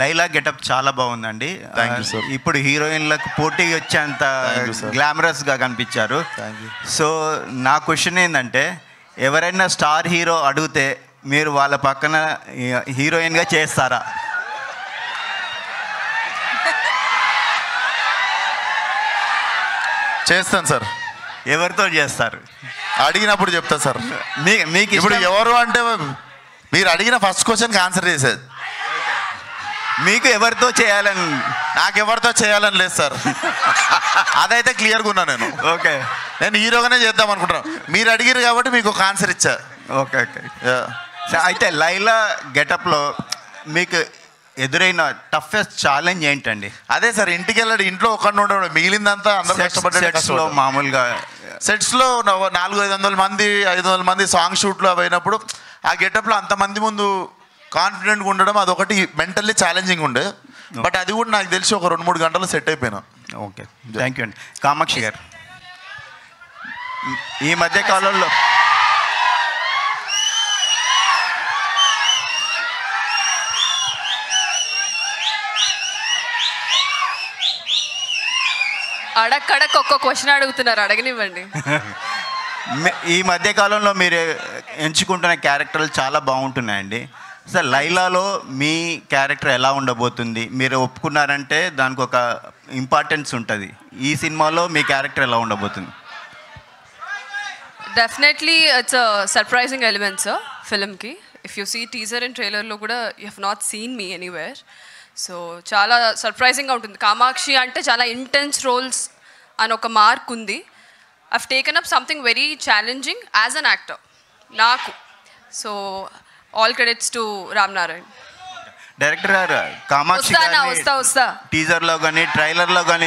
Laila getup చాలా బాగుందండి. ఇప్పుడు హీరోయిన్లకు పోటీ వచ్చేంత గ్లామరస్గా కనిపించారు. సో నా క్వశ్చన్ ఏంటంటే, ఎవరైనా స్టార్ హీరో అడిగితే మీరు వాళ్ళ పక్కన హీరోయిన్గా చేస్తారా? చేస్తాను సార్. ఎవరితో చేస్తారు? అడిగినప్పుడు చెప్తా సార్. మీకు ఇప్పుడు ఎవరు అంటే మీరు అడిగిన ఫస్ట్ క్వశ్చన్కి ఆన్సర్ చేసేది. మీకు ఎవరితో చేయాలని? నాకు ఎవరితో చేయాలని లేదు సార్. అదైతే క్లియర్గా ఉన్నా నేను. ఓకే, నేను హీరోగానే చేద్దాం అనుకుంటున్నాను. మీరు అడిగారు కాబట్టి మీకు ఒక ఆన్సర్ ఇచ్చా. Okay okay. అయితే లైలా గెటప్లో మీకు ఎదురైన టఫెస్ట్ ఛాలెంజ్ ఏంటండి? అదే సార్, ఇంటికి వెళ్ళాడు, ఇంట్లో ఒక్కడిని ఉండడం, మిగిలిందంతా అందరూ కష్టపడ్డాడు. మామూలుగా సెట్స్లో 400-500 మంది 500 మంది సాంగ్ షూట్లు అవి అయినప్పుడు ఆ గెటప్లో అంతమంది ముందు కాన్ఫిడెంట్గా ఉండడం అదొకటి మెంటల్లీ ఛాలెంజింగ్ ఉండే. బట్ అది కూడా నాకు తెలిసి ఒక 2-3 గంటలు సెట్ అయిపోయినా. ఓకే, థ్యాంక్ యూ అండి. కామాక్షి గారు, ఈ మధ్య కాలంలో అడక్కడక్ ఒక్క క్వశ్చన్ అడుగుతున్నారు, అడగనివ్వండి. ఈ మధ్యకాలంలో మీరు ఎంచుకుంటున్న క్యారెక్టర్లు చాలా బాగుంటున్నాయండి. సార్, లైలాలో మీ క్యారెక్టర్ ఎలా ఉండబోతుంది? మీరు ఒప్పుకున్నారంటే దానికి ఒక ఇంపార్టెన్స్ ఉంటుంది. ఈ సినిమాలో మీ క్యారెక్టర్ ఎలా ఉండబోతుంది? Definitely it's a surprising element sir ఫిల్మ్కి. If you see teaser and ట్రైలర్లో కూడా you have not seen me anywhere. So చాలా సర్ప్రైజింగ్గా ఉంటుంది. కామాక్షి అంటే చాలా ఇంటెన్స్ రోల్స్ అని ఒక మార్క్ ఉంది. I've taken up something very challenging as an actor నాకు. So all credits to Ram Narayan. Director గారు, కామాక్షి వస్తా టీజర్లో కానీ ట్రైలర్లో కానీ